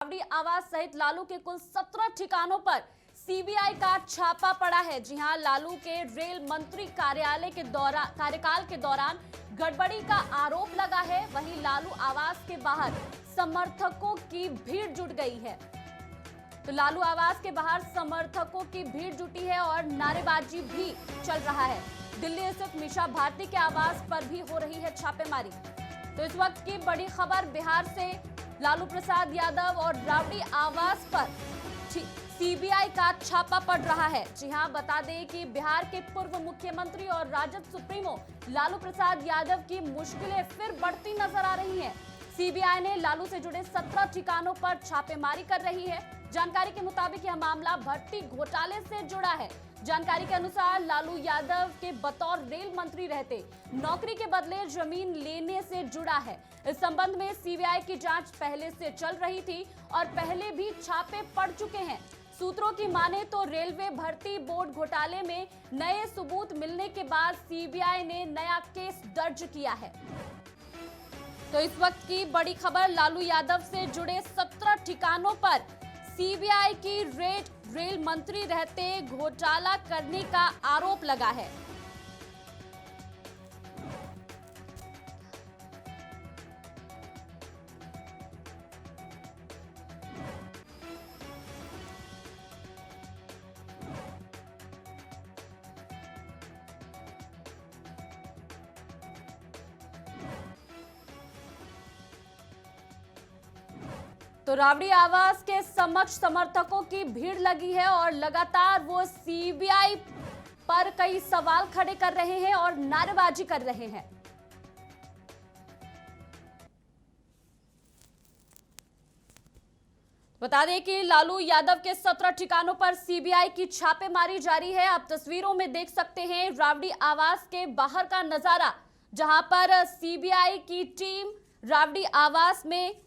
राबड़ी आवास सहित लालू के कुल 17 ठिकानों पर सीबीआई का छापा पड़ा है। जी हां, लालू के रेल मंत्री कार्यकाल के दौरान गड़बड़ी का आरोप लगा है। वहीं लालू आवास के बाहर समर्थकों की भीड़ जुट गई है। तो लालू आवास के बाहर समर्थकों की भीड़ जुटी है और नारेबाजी भी चल रहा है। दिल्ली स्थित मीसा भारती के आवास पर भी हो रही है छापेमारी। तो इस वक्त की बड़ी खबर बिहार से, लालू प्रसाद यादव और राबड़ी आवास पर सीबीआई का छापा पड़ रहा है। जी हां, बता दें कि बिहार के पूर्व मुख्यमंत्री और राजद सुप्रीमो लालू प्रसाद यादव की मुश्किलें फिर बढ़ती नजर आ रही हैं। सीबीआई ने लालू से जुड़े 17 ठिकानों पर छापेमारी कर रही है। जानकारी के मुताबिक यह मामला भर्ती घोटाले से जुड़ा है। जानकारी के अनुसार लालू यादव के बतौर रेल मंत्री रहते नौकरी के बदले जमीन लेने से जुड़ा है। इस संबंध में सीबीआई की जांच पहले से चल रही थी और पहले भी छापे पड़ चुके हैं। सूत्रों की माने तो रेलवे भर्ती बोर्ड घोटाले में नए सबूत मिलने के बाद सीबीआई ने नया केस दर्ज किया है। तो इस वक्त की बड़ी खबर, लालू यादव से जुड़े 17 ठिकानों पर सीबीआई की रेल मंत्री रहते घोटाला करने का आरोप लगा है। तो राबड़ी आवास के समक्ष समर्थकों की भीड़ लगी है और लगातार वो सीबीआई पर कई सवाल खड़े कर रहे हैं और नारेबाजी कर रहे हैं। बता दें कि लालू यादव के 17 ठिकानों पर सीबीआई की छापेमारी जारी है। आप तस्वीरों में देख सकते हैं राबड़ी आवास के बाहर का नजारा, जहां पर सीबीआई की टीम राबड़ी आवास में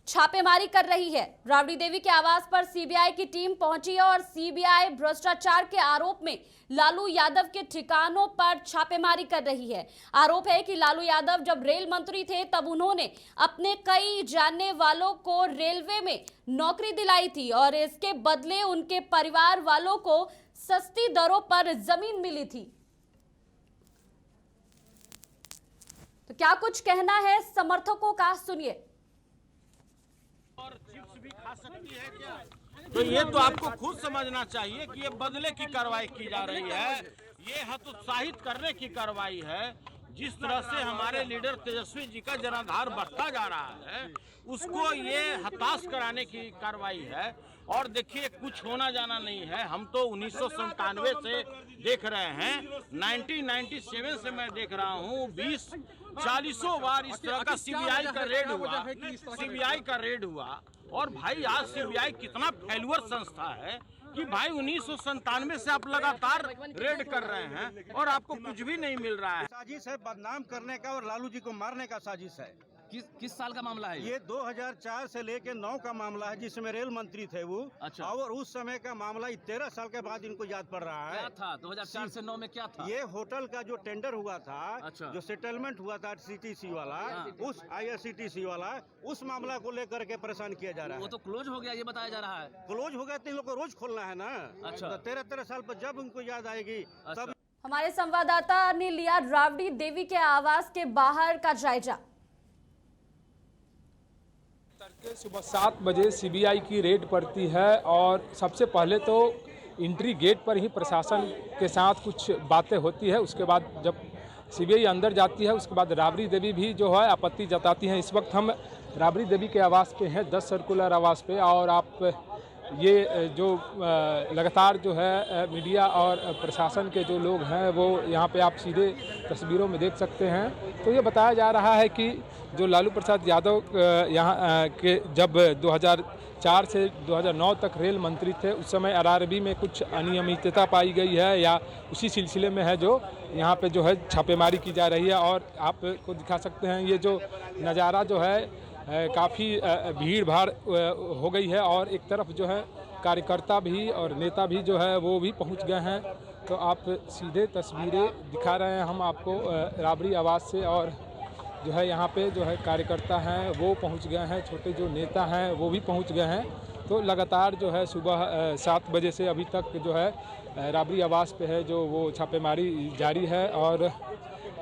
छापेमारी कर रही है। राबड़ी देवी के आवास पर सीबीआई की टीम पहुंची है और सीबीआई भ्रष्टाचार के आरोप में लालू यादव के ठिकानों पर छापेमारी कर रही है। आरोप है कि लालू यादव जब रेल मंत्री थे तब उन्होंने अपने कई जानने वालों को रेलवे में नौकरी दिलाई थी और इसके बदले उनके परिवार वालों को सस्ती दरों पर जमीन मिली थी। तो क्या कुछ कहना है समर्थकों का, सुनिए। और चिप्स भी खा सकती है क्या? तो ये तो आपको खुद समझना चाहिए कि ये बदले की कार्रवाई की जा रही है, ये हतोत्साहित करने की कार्रवाई है। जिस तरह से हमारे लीडर तेजस्वी जी का जनाधार बढ़ता जा रहा है, उसको ये हताश कराने की कार्रवाई है। और देखिए, कुछ होना जाना नहीं है। हम तो 1997 से देख रहे हैं, 1997 से मैं देख रहा हूँ, 20-40 बार इस तरह का सीबीआई का रेड हुआ। और भाई, आज सीबीआई कितना फेल्यूर संस्था है कि भाई 1997 से आप लगातार रेड कर रहे हैं और आपको कुछ भी नहीं मिल रहा है। साजिश है, बदनाम करने का और लालू जी को मारने का साजिश है। किस साल का मामला है ये 2004 से लेके 9 का मामला है, जिसमें रेल मंत्री थे वो। अच्छा। और उस समय का मामला 13 साल के बाद इनको याद पड़ रहा है। क्या था 2004 से 9 में? क्या था ये होटल का जो टेंडर हुआ था। अच्छा। जो सेटलमेंट हुआ था सीटीसी वाला। हाँ। उस IRCTC वाला, उस मामला को लेकर के परेशान किया जा रहा है। वो तो क्लोज हो गया, ये बताया जा रहा है। क्लोज हो गया तो इन लोग को रोज खोलना है ना। अच्छा। तो 13 साल पर जब उनको याद आएगी तब। हमारे संवाददाता ने लिया राबड़ी देवी के आवास के बाहर का जायजा। सुबह 7 बजे सीबीआई की रेड पड़ती है और सबसे पहले तो एंट्री गेट पर ही प्रशासन के साथ कुछ बातें होती है। उसके बाद जब सीबीआई अंदर जाती है, उसके बाद राबड़ी देवी भी जो है आपत्ति जताती हैं। इस वक्त हम राबड़ी देवी के आवास पे हैं, 10 सर्कुलर आवास पे, और आप ये जो लगातार जो है मीडिया और प्रशासन के जो लोग हैं वो यहाँ पे आप सीधे तस्वीरों में देख सकते हैं। तो ये बताया जा रहा है कि जो लालू प्रसाद यादव यहाँ के जब 2004 से 2009 तक रेल मंत्री थे, उस समय RRB में कुछ अनियमितता पाई गई है या उसी सिलसिले में है जो यहाँ पे जो है छापेमारी की जा रही है। और आपको दिखा सकते हैं ये जो नज़ारा जो है, काफ़ी भीड़ भाड़ हो गई है और एक तरफ जो है कार्यकर्ता भी और नेता भी जो है वो भी पहुंच गए हैं। तो आप सीधे तस्वीरें दिखा रहे हैं हम आपको राबड़ी आवास से। और जो है यहाँ पे जो है कार्यकर्ता हैं वो पहुँच गए हैं, छोटे जो नेता हैं वो भी पहुँच गए हैं। तो लगातार जो है सुबह 7 बजे से अभी तक जो है राबड़ी आवास पे है जो वो छापेमारी जारी है। और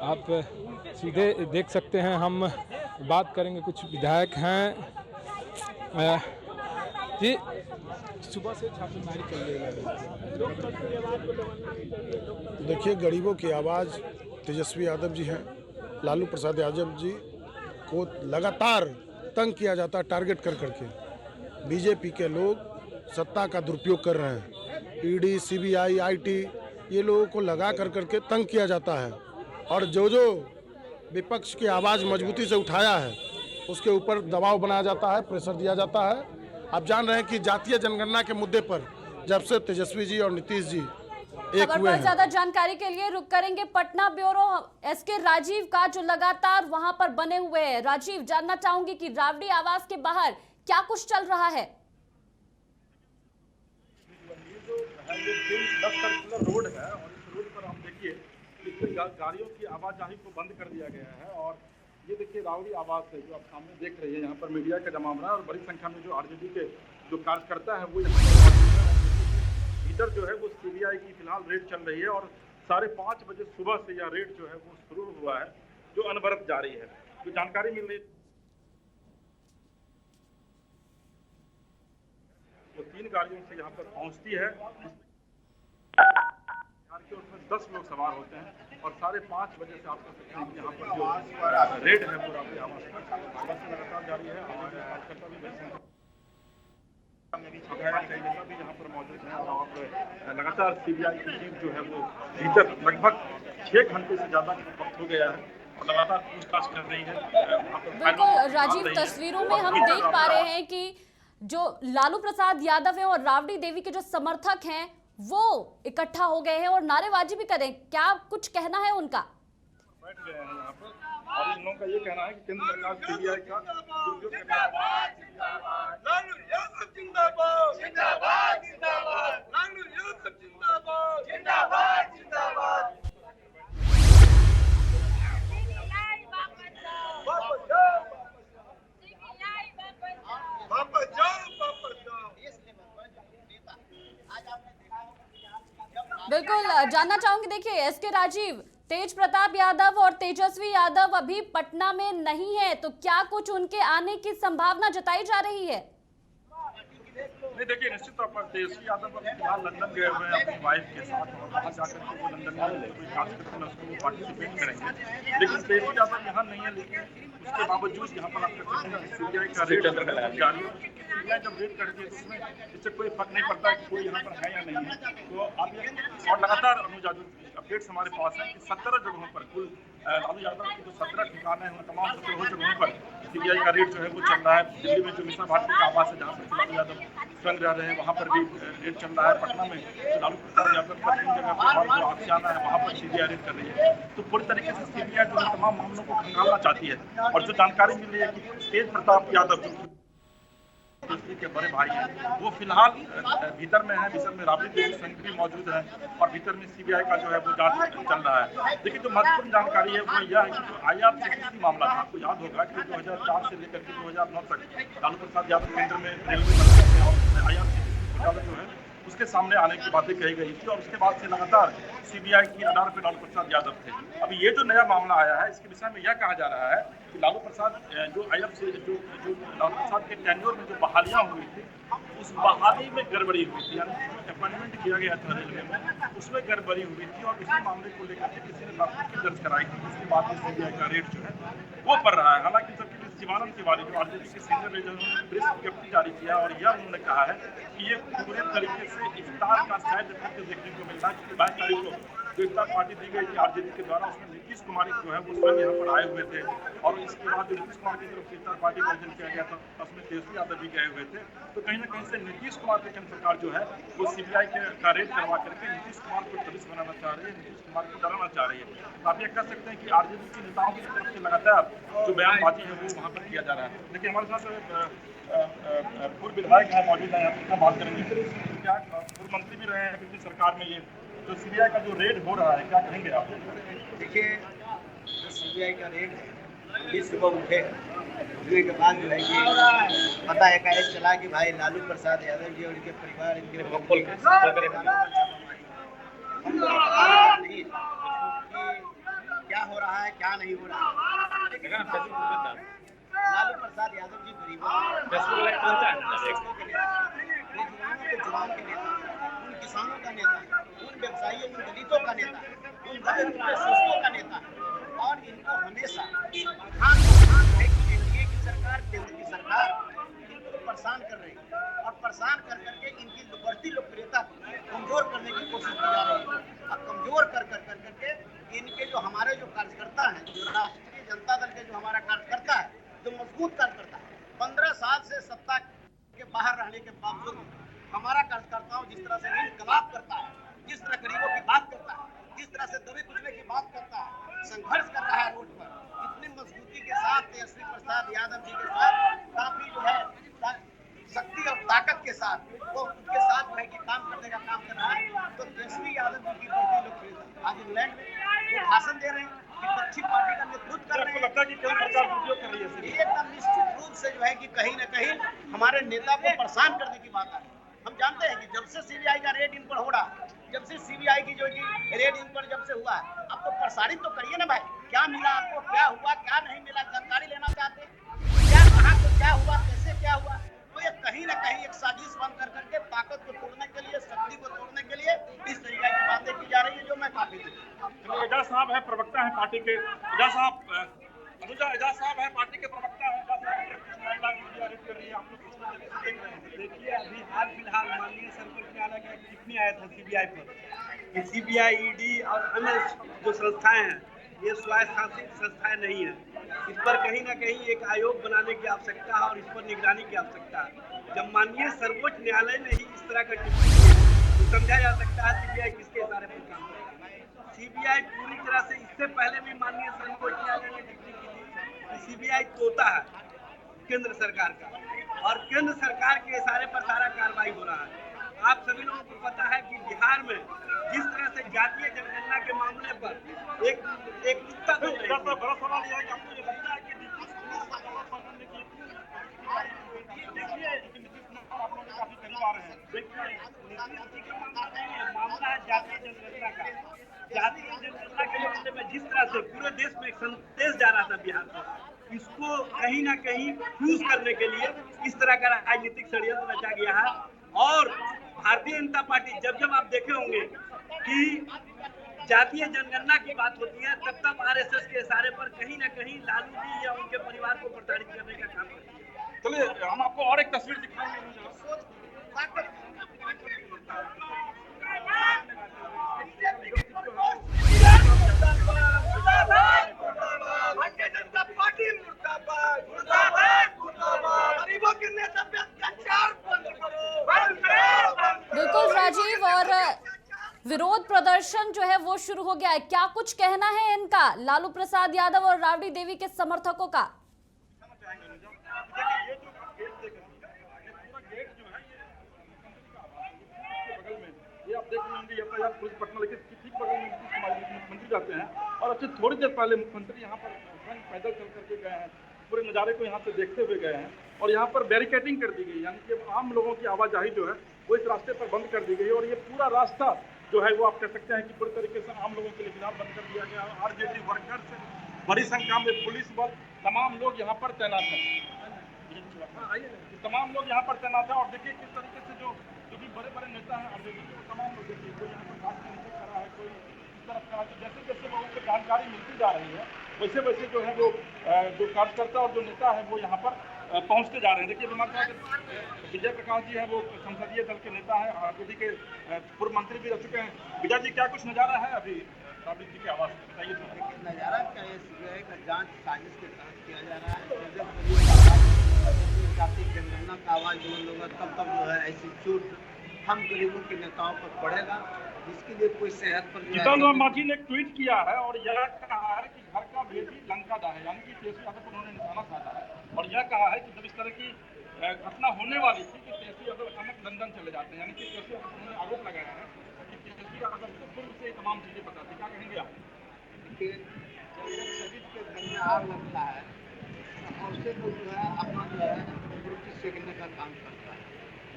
आप सीधे देख सकते हैं, हम बात करेंगे, कुछ विधायक हैं जी। सुबह से छापेमारी चल रही है। देखिए, गरीबों की आवाज़ तेजस्वी यादव जी हैं। लालू प्रसाद यादव जी को लगातार तंग किया जाता है, टारगेट कर करके। बीजेपी के लोग सत्ता का दुरुपयोग कर रहे हैं। ईडी, सीबीआई, आईटी, ये लोगों को लगा कर करके तंग किया जाता है। और जो जो विपक्ष की आवाज़ मजबूती से उठाया है उसके ऊपर दबाव बनाया जाता है, प्रेशर दिया जाता है। आप जान रहे हैं कि जातीय जनगणना के मुद्दे पर जब से तेजस्वी जी और नीतीश जी एक खबर हुए पर हैं। ज्यादा जानकारी के लिए रुक करेंगे पटना ब्यूरो एसके राजीव का, जो लगातार वहां पर बने हुए हैं। राजीव, जानना चाहूंगी कि राबड़ी आवास के बाहर क्या कुछ चल रहा है। ये 10 सर्कुलर रोड है और इस रोड पर हम देखिए इसमें गाड़ियों की आवाजाही को बंद कर दिया गया है। और ये देखिए राबड़ी आवास है जो आप सामने देख रहे हैं। यहाँ पर मीडिया का जमावड़ा और बड़ी संख्या में जो आरजेडी के जो कार्यकर्ता है वो यहाँ भीतर जो है वो सीबीआई की फिलहाल रेड चल रही है। और 5:30 बजे सुबह से यह रेड जो है वो शुरू हुआ है, जो अनवरत जारी है। जो जानकारी मिल रही है वो 3 गाड़ियों से यहाँ पर पहुँचती है। उसमें 10 लोग सवार होते हैं और 5:30 बजे से आप कह सकते हैं कि यहाँ पर जो रेड है वो राबड़ी आवास पर लगातार जारी है। हमारे कार्यकर्ता भी बैठे हैं, भी यहाँ पर मौजूद है और लगातार सीबीआई की टीम जो है वो भीतर लगभग 6 घंटे से ज़्यादा वक्त हो गया है और लगातार पूछताछ कर रही है। बिल्कुल राजीव, तस्वीरों में हम देख पा रहे हैं कि जो लालू प्रसाद यादव है और राबड़ी देवी के जो समर्थक हैं वो इकट्ठा हो गए हैं और नारेबाजी भी करें। क्या कुछ कहना है उनका? बैठ गए हैं यहाँ पर और इन लोगों का ये कहना है कि केंद्र सरकार सीबीआई का बिल्कुल जानना चाहूंगी, देखिए एसके राजीव, तेज प्रताप यादव और तेजस्वी यादव अभी पटना में नहीं है, तो क्या कुछ उनके आने की संभावना जताई जा रही है? नहीं, देखिए निश्चित तौर पर तेजस्वी यादव फिलहाल लंदन गए हुए हैं अपनी वाइफ के साथ और वहाँ जाकर के वो लंदन में कोई कार्यक्रम है उसको पार्टिसिपेट करेंगे। लेकिन तेजस्वी यादव यहाँ नहीं है, लेकिन उसके बावजूद यहाँ पर आप कह सकते हैं सीबीआई का रेड जारी है। सीबीआई जब रेड करती है तो उसमें इससे कोई फर्क नहीं पड़ता कि कोई यहाँ पर है या नहीं है। तो आप ये और लगातार अनुज अपडेट्स हमारे पास हैं कि 17 जगहों पर कुल लालू यादव के जो 17 ठिकाने हैं उन तमाम 17 जगहों पर सीबीआई का रेड जो है वो चल रहा है। दिल्ली में जो मिश्रा भारती का आवास है जहाँ पर लालू यादव स्वयं रह रहे हैं वहाँ पर भी रेड चल रहा है। पटना में लालू प्रसाद यादव का 3 जगह पर और जो आशियाना है वहाँ पर सीबीआई रेड कर रही है। तो पूरी तरीके से सीबीआई जो है तमाम मामलों को खंगालना चाहती है। और जो जानकारी मिल रही है कि तेज प्रताप यादव जो के बड़े भाई हैं वो फिलहाल भीतर में है। भीतर में राबड़ी देवी संघ भी मौजूद है और भीतर में सीबीआई का जो है वो जांच चल रहा है। देखिए जो महत्वपूर्ण जानकारी है वो यह है कि जो IRCTC मामला था, आपको याद होगा कि 2004 से लेकर के 2009 तक लालू प्रसाद यादव केंद्र में रेलवे मंत्री थे और IRCTC घोटाला जो है उसके सामने आने की बातें कही गई थी और उसके बाद से लगातार सीबीआई की रडार पे लालू प्रसाद यादव थे। अभी ये जो नया मामला आया है इसके विषय में यह कहा जा रहा है कि लालू प्रसाद जो लालू प्रसाद के टेन्योर में जो बहालियां हुई थी उस बहाली में गड़बड़ी हुई थी, यानी अपॉइंटमेंट किया गया था रेलवे में उसमें गड़बड़ी हुई थी और उसी मामले को लेकर के किसी ने प्राथमिकी दर्ज कराई थी। उसके बाद में सीबीआई का रेड जो है वो पड़ रहा है। हालांकि सबके बीच शिवानंद तिवारी जो आरजेडी के सीनियर लीडर ने प्रेस विज्ञप्ति जारी किया और यह उन्होंने कहा है कि ये पूरे तरीके से इफ्तार का शायद देखने को मिल रहा है। 22 तारीख को जो इफ्तार पार्टी दी गई थी आरजेडी के द्वारा उसमें नीतीश कुमार जो है वो स्वयं यहाँ पर आए हुए थे और इसके बाद जो नीतीश कुमार की तरफ से इफ्तार पार्टी का आयोजन किया गया था उसमें तेजस्वी यादव भी गए हुए थे। तो कहीं ना कहीं से नीतीश कुमार की केंद्र सरकार जो है वो सीबीआई का रेड करवा करके नीतीश कुमार को दबिश बनाना चाह रही है, नीतीश कुमार को डराना चाह रही है। तो आप ये कह सकते हैं कि आरजेडी के नेताओं की तरफ से लगातार जो बयानबाजी है वो वहाँ पर किया जा रहा है। लेकिन हमारे साथ पूर्व विधायक हैं मौजूद हैं, यहाँ बात करेंगे। क्या पूर्व मंत्री भी रहे हैं पिछली सरकार में, ये जो सीबीआई का जो रेड हो रहा है क्या कहेंगे आप? देखिए जो सीबीआई का रेड है भी सुबह उठे, उठने के बाद जो है कि पता एकाएक चला कि भाई लालू प्रसाद यादव जी और इनके परिवार इनके क्या हो रहा है क्या नहीं हो रहा है। लालू प्रसाद यादव जी गरीबों जुबान के नेता, उन किसानों का नेता, उन व्यवसायियों, उन दलितों का नेता, उन शोषितों का नेता, और इनको हमेशा एनडीए की सरकार, केंद्र की सरकार इनको परेशान कर रही है और परेशान कर करके इनकी बढ़ती लोकप्रियता कमजोर करने की कोशिश की जा रही है। और कमजोर करके इनके जो हमारे जो कार्यकर्ता हैं, जो राष्ट्रीय जनता दल के जो हमारा कार्यकर्ता है, जो मजबूत कार्यकर्ता है, 15 साल से सत्ता के बाहर रहने के बावजूद हमारा कार्यकर्ताओं जिस तरह से इनकलाब करता है, जिस तरह गरीबों की बात करता है, जिस तरह से दबे कुचले की बात करता है, संघर्ष कर रहा है रोड पर, इतनी मजबूती के साथ तेजस्वी प्रसाद यादव जी के साथ काफी जो है शक्ति और ताकत के साथ वो उनके साथ जो है कि काम करने का काम कर रहा है। तो तेजस्वी यादव जी की बढ़ती लोकप्रियता आज इंग्लैंड में वो भाषण दे रहे हैं, विपक्षी पार्टी का नेतृत्व कर रहे हैं, एकदम निश्चित रूप से जो है कि कहीं न कहीं हमारे नेता को परेशान करने की बात आ रही है। हम जानते हैं कि जब से सीबीआई का रेड इन पर हो रहा, जब से सीबीआई की जो रेड इन पर जब से हुआ है, आप तो प्रसारित तो करिए ना भाई, क्या मिला आपको, क्या हुआ, क्या नहीं मिला, जानकारी लेना चाहते हैं, क्या कहाँ को क्या हुआ, कैसे क्या हुआ। तो ये कहीं ना कहीं एक साजिश बंद कर करके ताकत को तोड़ने के लिए, शक्ति को तोड़ने के लिए इस तरीके की बातें की जा रही है, जो मैं काफी एजाज साहब है प्रवक्ता है पार्टी के, एजाज साहब है पार्टी के प्रवक्ता है। देखिए अभी हाल फिलहाल माननीय सर्वोच्च न्यायालय का टिप्पणी आया था सीबीआई पर कि सीबीआई, ईडी और अन्य जो संस्थाएं हैं ये स्वायत्तशासित संस्थाएं नहीं है। इस पर कहीं ना कहीं एक आयोग बनाने की आवश्यकता है और इस पर निगरानी की आवश्यकता है। जब माननीय सर्वोच्च न्यायालय ने ही इस तरह का टिप्पणी किया तो समझा जा सकता है सीबीआई किसके इशारे पर काम करता है। सीबीआई पूरी तरह से इससे पहले भी माननीय सर्वोच्च न्यायालय ने टिप्पणी की थी कि सीबीआई तोता है केंद्र सरकार का और केंद्र सरकार के इशारे पर सारा कार्रवाई हो रहा है। आप सभी लोगों को पता है कि बिहार में जिस तरह से जातीय जनगणना के मामले पर एक नुक्ता बड़ा सवाल यह है कि आपको ये लगता है कि आप लोग काफी करीब आ रहे हैं। देखिए मामला है जातीय जनगणना का। जातीय जनगणना के मामले में जिस तरह से पूरे देश में एक संदेश जा रहा था बिहार को, इसको कहीं ना कहीं फ्यूज करने के लिए इस तरह का राजनीतिक षड्यंत्र रचा गया है। और भारतीय जनता पार्टी जब आप देखे होंगे कि जातीय जनगणना की बात होती है तब आरएसएस के इशारे पर कहीं ना कहीं लालू जी या उनके परिवार को प्रताड़ित करने का काम करती है। चलिए हम आपको और एक तस्वीर दिखाएंगे। बिल्कुल राजीव, और विरोध प्रदर्शन जो है वो शुरू हो गया है, क्या कुछ कहना है इनका, लालू प्रसाद यादव और राबड़ी देवी के समर्थकों का? ये आप देख रहे होंगे यातायात पुलिस पटना लेके ठीक बगल में मुख्यमंत्री जाते हैं और अच्छे थोड़ी देर पहले मुख्यमंत्री यहाँ पर पैदल चल करके गए हैं, पूरे नज़ारे को यहाँ से देखते हुए गए हैं और यहाँ पर बैरिकेडिंग कर दी गई, यानी कि आम लोगों की आवाजाही जो है वो इस रास्ते पर बंद कर दी गई और ये पूरा रास्ता जो है वो आप कह सकते हैं कि पूरी तरीके से आम लोगों के लिए फिलहाल बंद कर दिया गया। आरजेडी वर्कर्स, बड़ी संख्या में पुलिस बल, तमाम लोग यहाँ पर तैनात हैं। तमाम लोग यहाँ पर तैनात हैं और देखिए किस तरीके से जो भी बड़े बड़े नेता हैं आरजेडी के, तमाम लोग देखिए कोई यहाँ पर घाट के नीचे खड़ा है, कोई इस तरफ खड़ा है। जैसे जैसे लोगों को जानकारी मिलती जा रही है वैसे वैसे जो है वो जो कार्यकर्ता और जो नेता है वो यहाँ पर पहुँचते जा रहे हैं। देखिए हमारे साथ विजय प्रकाश जी हैं, वो संसदीय दल के नेता हैं, आरजेडी के पूर्व मंत्री भी रह चुके हैं। विजय जी, क्या कुछ नज़ारा है अभी राबड़ी जी की आवाज़ बताइए? नज़ारा क्या है, सीबीआई का जांच साजिश के तहत किया जा रहा है। जातीय जनगणना का आवाज़ बुलंद होगा तब जो है ऐसी चोट हम गरीबों के नेताओं पर पड़ेगा, जिसके लिए कोई सेहत पर जीतन राम मांझी ने ट्वीट किया है और यह कहा है कि घर का बेटी लंका दा है, यानी कि तेजस्वी यादव पर उन्होंने निशाना साधा है और यह कहा है कि जब इस तरह की घटना होने वाली थी कि तेजस्वी यादव अचानक लंदन चले जाते हैं, यानी कि तेजस्वी यादव उन्होंने आरोप लगाया है कि तेजस्वी यादव को पूर्व से तमाम चीजें पता थी। क्या कहेंगे आप? के शरीर के घर में आग लगता है और उससे तो जो है अपना जो है रोटी सेकने का काम करता है।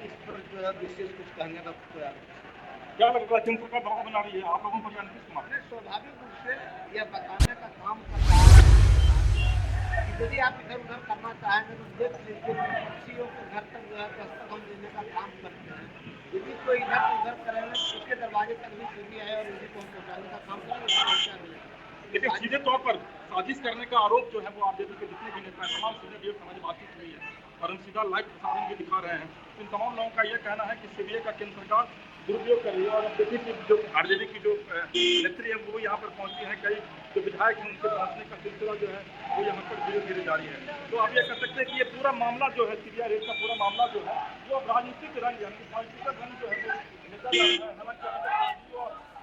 इस पर जो है विशेष कुछ कहने का क्या लगता है केंद्र सरकार दबाव बना रही है आप लोगों पर या नीतीश कुमार? स्वाभाविक रूप से यह बताने का काम कर रहा है कि यदि आप इधर उधर करना चाहेंगे तो देख लीजिए पक्षियों के घर तक जो है दस्तक हम देने का काम करते हैं। यदि कोई इधर उधर करेंगे तो उसके दरवाजे तक भी सीबीआई और ईडी को पहुंचाने का काम करेंगे। लेकिन सीधे तौर पर साजिश करने का आरोप जो है वो आरजेडी के जितने भी नेता हैं तमाम सीधे डेढ़ हमारी बातचीत हुई है और हम सीधा लाइव प्रसारण भी दिखा रहे हैं। इन तमाम लोगों का यह कहना है कि सीबीआई का केंद्र सरकार दुरुपयोग कर रही है और अब देखिए कि जो आरजेडी की जो नेत्री है वो यहाँ पर पहुंची है, कई जो विधायक हैं उनके पहुंचने का सिलसिला जो है वो यहाँ पर धीरे धीरे जारी है। तो आप ये कह सकते हैं कि ये पूरा मामला जो है सीबीआई रेड का पूरा मामला जो है वो अब राजनीतिक रंग यानी पॉलिटिकल रंग जो है वो निकल रहा है। हालांकि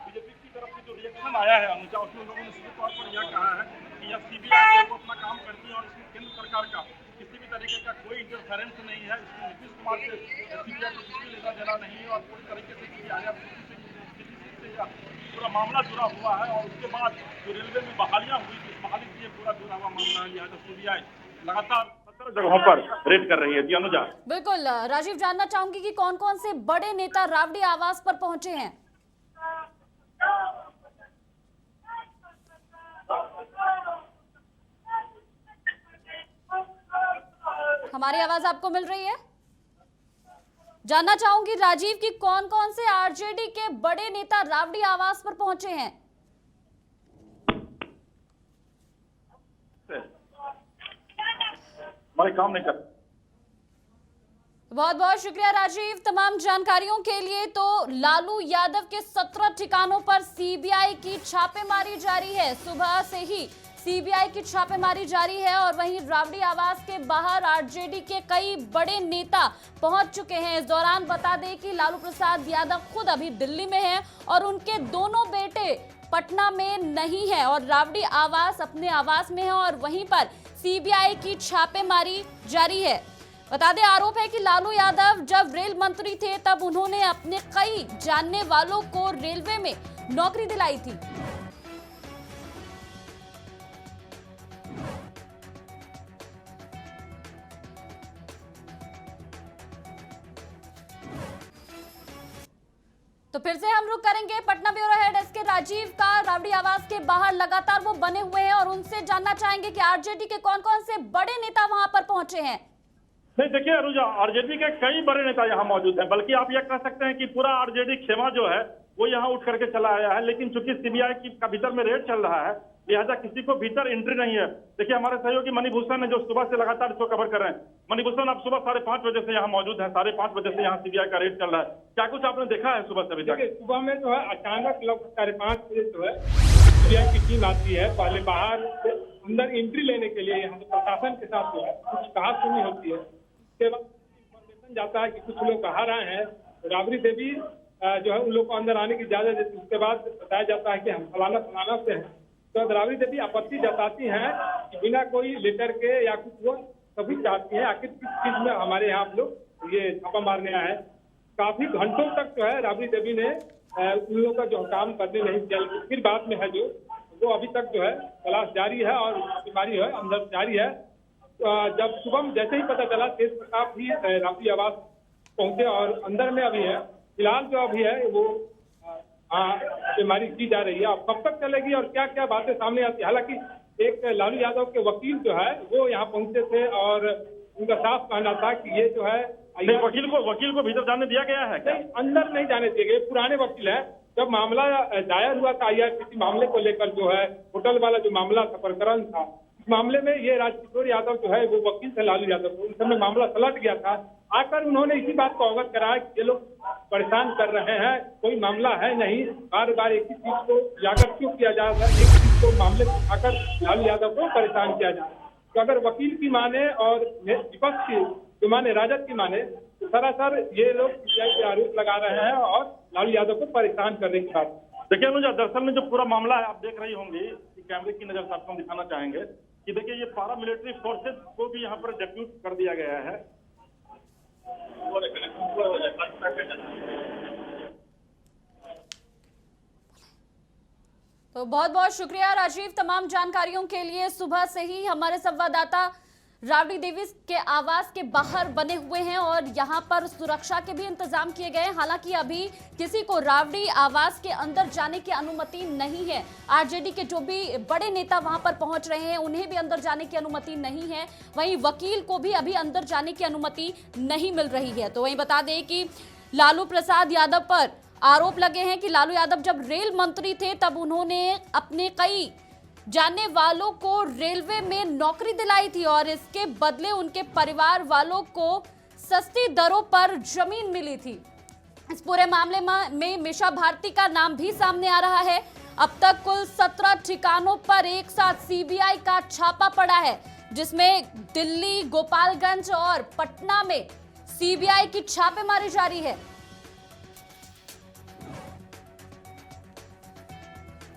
बीजेपी की तरफ से जो रिएक्शन आया है अनुजा उसमें लोगों ने सीधे तौर पर यह कहा है कि यह सीबीआई जो अपना काम करती है और इसमें केंद्र सरकार का किसी भी तरीके का कोई इंटरफेरेंस नहीं है। इसमें नीतीश कुमार से सीबीआई को किसी लेना देना नहीं है और पूरी तरीके से पूरा मामला जुड़ा हुआ है। और उसके बाद जो रेलवे में बहालियां हुई थी बहाली से ये पूरा जुड़ा हुआ मामला है। लिहाजा सीबीआई लगातार 17 जगहों पर रेड कर रही है। जी अनुजा। बिल्कुल राजीव, जानना चाहूंगी कि कौन कौन से बड़े नेता राबड़ी आवास पर पहुंचे हैं। हमारी आवाज आपको मिल रही है? जानना चाहूंगी राजीव कि कौन कौन से आरजेडी के बड़े नेता राबड़ी आवास पर पहुंचे हैं। हमारे काम नहीं कर। बहुत बहुत शुक्रिया राजीव तमाम जानकारियों के लिए। तो लालू यादव के 17 ठिकानों पर सीबीआई की छापेमारी जारी है। सुबह से ही सीबीआई की छापेमारी जारी है और वहीं राबड़ी आवास के बाहर आरजेडी के कई बड़े नेता पहुंच चुके हैं। इस दौरान बता दें कि लालू प्रसाद यादव खुद अभी दिल्ली में हैं और उनके दोनों बेटे पटना में नहीं है और राबड़ी आवास अपने आवास में है और वहीं पर सीबीआई की छापेमारी जारी है। बता दें आरोप है कि लालू यादव जब रेल मंत्री थे तब उन्होंने अपने कई जानने वालों को रेलवे में नौकरी दिलाई थी। तो फिर से हम रुक करेंगे Patna bureau head S K Rajiv का। राबड़ी आवास के बाहर लगातार वो बने हुए हैं और उनसे जानना चाहेंगे कि आरजेडी के कौन कौन से बड़े नेता वहां पर पहुंचे हैं। नहीं देखिए अनुजा, आरजेडी के कई बड़े नेता यहाँ मौजूद हैं, बल्कि आप यह कह सकते हैं कि पूरा आरजेडी खेमा जो है वो यहाँ उठ करके चला आया है। लेकिन चूंकि सीबीआई का भीतर में रेड चल रहा है लिहाजा किसी को भीतर एंट्री नहीं है। देखिए हमारे सहयोगी मणिभूषण ने जो सुबह से लगातार इसको कवर कर रहे हैं। मणिभूषण आप सुबह 5:30 बजे से यहाँ मौजूद है, 5:30 बजे से यहाँ सीबीआई का रेड चल रहा है। क्या कुछ आपने देखा है सुबह से अभी तक? सुबह में जो है अचानक लगभग 5:30 बजे जो है सीबीआई की टीम आती है। पहले बाहर से अंदर एंट्री लेने के लिए यहाँ प्रशासन के साथ जो है कुछ कहा सुनी होती है। उसके बाद इंफॉर्मेशन जाता है कि कुछ लोग बाहर आए हैं, राबड़ी देवी जो है उन लोग को अंदर आने की इजाजत देती है। उसके बाद बताया जाता है कि हम फलाना से हैं। तो राबड़ी देवी आपत्ति जताती हैं कि बिना कोई लेटर के या कुछ वो सभी चाहती है आखिर किस चीज में हमारे यहाँ आप लोग ये छापा मारने आए। काफी घंटों तक जो है राबड़ी देवी ने उन लोगों का जो काम करने नहीं दिया। फिर बाद में है जो वो अभी तक जो है तलाश जारी है और छापेमारी है अंदर जारी है। जब सुबह जैसे ही पता चला तेज प्रताप भी राबड़ी आवास पहुंचे और अंदर में अभी है। फिलहाल जो अभी है वो छापेमारी की जा रही है। अब कब तक चलेगी और क्या क्या बातें सामने आती है। हालांकि एक लालू यादव के वकील जो है वो यहाँ पहुंचे थे और उनका साफ कहना था कि ये जो है वकील को भीतर जाने दिया गया है? नहीं, अंदर नहीं जाने दिए गए। पुराने वकील है। जब मामला दायर हुआ था IRCTC मामले को लेकर जो है होटल वाला जो मामला था प्रकरण था, इस मामले में ये राजकिशोर यादव जो है वो वकील थे लालू यादव को। उस समय मामला पलट गया था। आकर उन्होंने इसी बात को अवगत कराया कि ये लोग परेशान कर रहे हैं, कोई मामला है नहीं, बार बार एक ही चीज को उजागर क्यों किया जा रहा है, एक चीज को मामले में उठाकर लालू यादव को परेशान किया जा रहा है। तो अगर वकील की माने और विपक्ष की जो माने राजद की माने तो सरासर ये लोग सीबीआई पे आरोप लगा रहे हैं और लालू यादव को परेशान करने की बात। देखिए अनुजा, दरअसल में जो पूरा मामला है आप देख रही होंगी कि कैमरे की नजर से आपको दिखाना चाहेंगे कि देखिए ये पारा मिलिट्री फोर्सेज को भी यहाँ पर डेप्यूट कर दिया गया है। तो बहुत बहुत शुक्रिया राजीव तमाम जानकारियों के लिए। सुबह से ही हमारे संवाददाता राबड़ी देवी के आवास के बाहर बने हुए हैं और यहां पर सुरक्षा के भी इंतजाम किए गए हैं। हालांकि अभी किसी को राबड़ी आवास के अंदर जाने की अनुमति नहीं है। आरजेडी के जो भी बड़े नेता वहां पर पहुंच रहे हैं उन्हें भी अंदर जाने की अनुमति नहीं है। वहीं वकील को भी अभी अंदर जाने की अनुमति नहीं मिल रही है। तो वहीं बता दें कि लालू प्रसाद यादव पर आरोप लगे हैं कि लालू यादव जब रेल मंत्री थे तब उन्होंने अपने कई जानने वालों को रेलवे में नौकरी दिलाई थी और इसके बदले उनके परिवार वालों को सस्ती दरों पर जमीन मिली थी। इस पूरे मामले में मीशा भारती का नाम भी सामने आ रहा है। अब तक कुल 17 ठिकानों पर एक साथ सीबीआई का छापा पड़ा है, जिसमें दिल्ली, गोपालगंज और पटना में सीबीआई की छापेमारी जारी है।